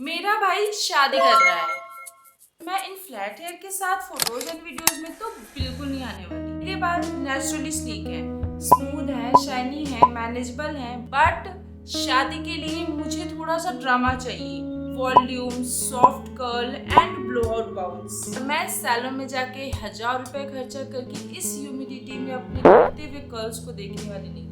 मेरा भाई शादी कर रहा है। मैं इन फ्लैट हेयर के साथ फोटोज एंड वीडियोस में तो बिल्कुल नहीं आने वाली। मेरे बाल नेचुरली स्लीक है, स्मूथ है, शाइनी है, मैनेजेबल है, बट शादी के लिए मुझे थोड़ा सा ड्रामा चाहिए। Volume, soft curl and blow out bounce. मैं सैलून में जाके 1000 रुपए खर्चा करके इस ह्यूमिडिटी में अपने टूटते हुए कर्ल्स को देखने वाली नहीं।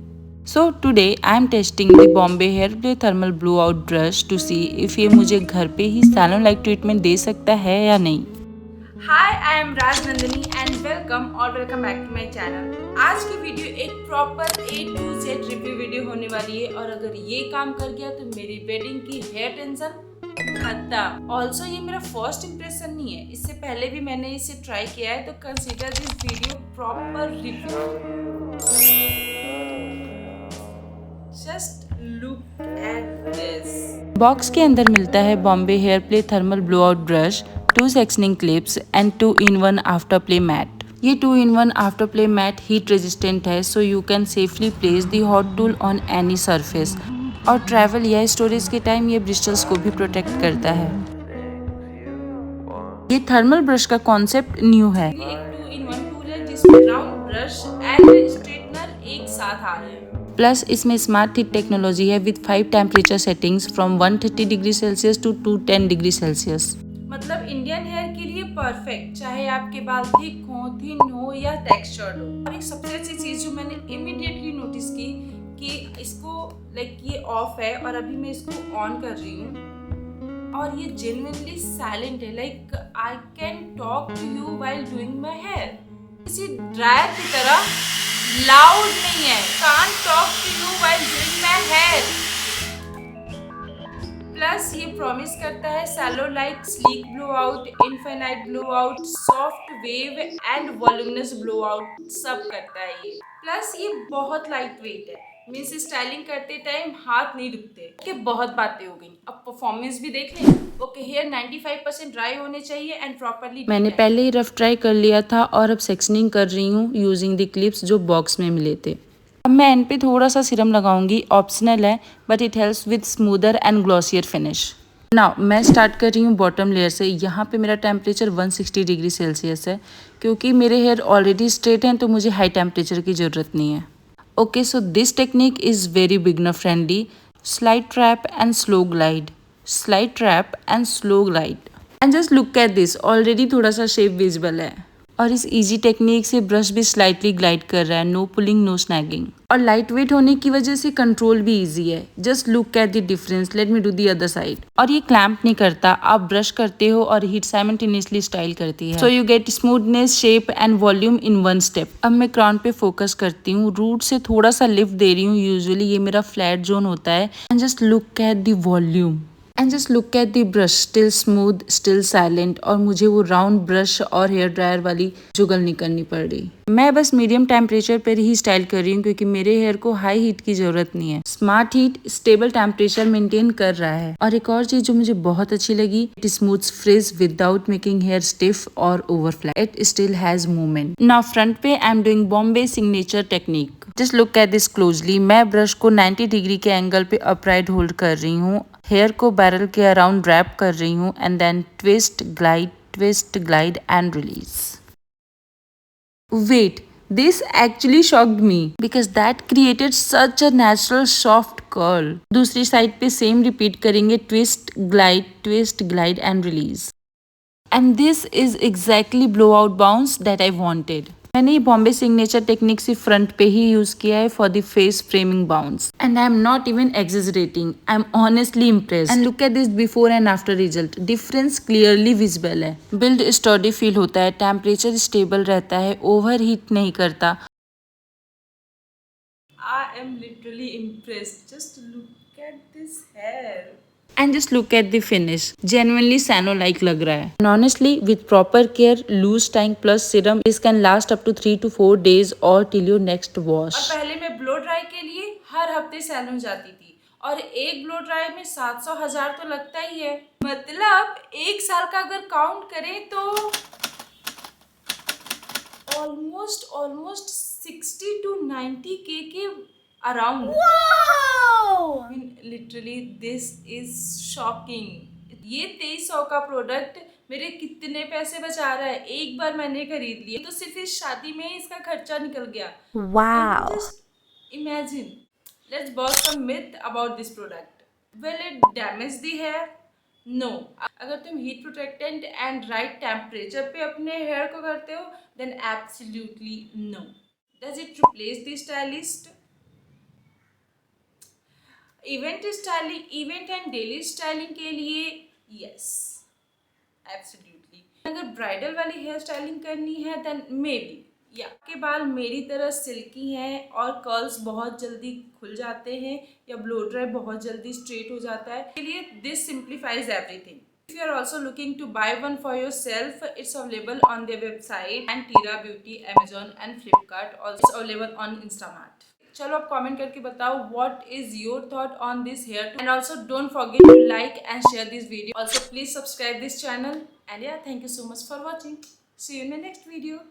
So today I am testing the Bombay Hair Play Thermal Blowout Brush to see if ये मुझे घर पे ही सैलून लाइक ट्रीटमेंट दे सकता है या नहीं। Hi, I am Raj Nandini and welcome back to my channel. आज की वीडियो एक proper A to Z review video होने वाली है और अगर ये काम कर गया तो मेरी वेडिंग की हेयर टेंशन खत्म। ऑल्सो ये मेरा फर्स्ट इम्प्रेशन नहीं है, इससे पहले भी मैंने इसे ट्राई किया है, तो consider this video proper review. Just look at this. Box के अंदर मिलता है Bombay hair play thermal blowout brush, 2 sectioning clips and 2-in-1 after play mat. ये 2-in-1 after play mat heat resistant है, so you can safely place the hot tool on any surface और travel या storage के time ये bristles को भी protect करता है। ये थर्मल ब्रश का कॉन्सेप्ट न्यू है। ये एक 2-in-1 टूल है जिसमें राउंड ब्रश एंड स्ट्रेटनर एक साथ आ रहे हैं। प्लस इसमें स्मार्ट हीट टेक्नोलॉजी है with 5 temperature settings from 130 degree Celsius to 210 degree Celsius. मतलब इंडियन हेयर के लिए परफेक्ट, चाहे आपके बाल थिक हो, थिन हो या टेक्सचर्ड हो। और एक सबसे अच्छी चीज जो मैंने इमीडिएटली नोटिस की कि इसको ये ऑफ है और अभी मैं इसको ऑन कर रही हूँ और ये जेन्युइनली साइलेंट है। I can talk to you while doing my hair. किसी ड्रायर की तरह लाउड नहीं है। Can't talk to you while doing my hair. Plus ये प्रॉमिस करता है salon like sleek blow out, infinite blow out, soft wave and voluminous blow out सब करता है ये। प्लस ये बहुत लाइट वेट है, मीन्स स्टाइलिंग करते टाइम हाथ नहीं दुखते। कि बहुत बातें हो गई, अब परफॉर्मेंस भी देख लें। ओके, हेयर 95% ड्राई होने चाहिए एंड प्रॉपरली। मैंने पहले ही रफ ट्राई कर लिया था और अब सेक्शनिंग कर रही हूँ यूजिंग द क्लिप्स जो बॉक्स में मिले थे। अब मैं एंड पे थोड़ा सा सीरम लगाऊंगी, ऑप्शनल है but it helps with smoother and glossier finish. Now मैं स्टार्ट कर रही हूँ बॉटम लेयर से। यहाँ पे मेरा टेम्परेचर 160 डिग्री सेल्सियस है क्योंकि मेरे हेयर ऑलरेडी स्ट्रेट हैं तो मुझे हाई टेम्परेचर की ज़रूरत नहीं है। Okay, so this technique is very beginner friendly. Slide trap and slow glide, slide trap and slow glide and just look at this, already थोड़ा सा शेप विजिबल है और इस इजी टेक्निक से ब्रश भी स्लाइटली ग्लाइड कर रहा है। नो पुलिंग, नो स्नैगिंग और लाइट वेट होने की वजह से कंट्रोल भी इजी है। Just look at the difference. Let me do the other side. और ये क्लैंप नहीं करता, आप ब्रश करते हो और हीट साइमल्टेनियसली स्टाइल करती है, so you get smoothness, shape and volume in one step. अब मैं क्राउन पे फोकस करती हूँ, रूट से थोड़ा सा लिफ्ट दे रही हूँ। यूजुअली ये मेरा फ्लैट जोन होता है। And just look at the volume and just look at the brush, still smooth, still silent. और मुझे वो राउंड ब्रश और हेयर ड्रायर वाली जुगल नहीं करनी पड़ रही। मैं बस मीडियम टेम्परेचर पर ही स्टाइल कर रही हूँ क्योंकि मेरे हेयर को हाई हीट की जरूरत नहीं है। Smart heat stable temperature maintain कर रहा है। और एक और चीज जो मुझे बहुत अच्छी लगी, it smooths frizz without making hair stiff और over flat. It still has movement. Now front पे I am doing Bombay signature technique. Just look at this closely. मैं ब्रश को 90 डिग्री के एंगल पे अपराइट होल्ड कर रही हूँ, हेयर को बैरल के अराउंड रैप कर रही हूँ and then twist glide and release. Wait, this actually shocked me because that created such a natural soft curl. दूसरी साइड पे सेम रिपीट करेंगे, twist glide and release. And this is exactly blow out bounce that I wanted. मैंने ये Bombay signature technique सिर्फ front पे ही use किया है for the face framing bounce and I am not even exaggerating. I am honestly impressed and look at this before and after result. Difference clearly visible है। Build study feel होता है, temperature stable रहता है, over heat नहीं करता। I am literally impressed. Just look at this hair. And just look at the finish, genuinely salon like लग रहा है। And honestly with proper care, loose time plus serum, this can last up to 3 to 4 days और till your next wash. और पहले मैं blow dry के लिए हर हफ्ते सैलून जाती थी और एक ब्लो ड्राई में 700-1000 तो लगता ही है। मतलब एक साल का अगर काउंट करें तो ऑलमोस्ट 60 to 90K के around. I mean, literally this is shocking. ये 2300 का प्रोडक्ट मेरे कितने पैसे बचा रहा है। एक बार मैंने खरीद लिया तो सिर्फ इस शादी में इसका खर्चा निकल गया। Wow. Just imagine. Let's bust some myth about this product. Will it damage the hair? No. अगर तुम heat protectant and right temperature पे अपने हेयर को करते हो then absolutely no. Does it replace the stylist? Event and daily styling के लिए yes, absolutely. अगर ब्राइडल वाली हेयर स्टाइलिंग करनी है देन मे बी या आपके बाल मेरी तरह सिल्की हैं और कर्ल्स बहुत जल्दी खुल जाते हैं या ब्लो ड्राई बहुत जल्दी स्ट्रेट हो जाता है, के लिए this simplifies everything. If you are also looking to buy one for yourself, it's available on their website and Tira Beauty, Amazon and Flipkart. Also available on Instamart. चलो आप comment करके बताओ what is your thought on this hair tool, and also don't forget to like and share this video. Also please subscribe this channel, and yeah, thank you so much for watching. See you in the next video.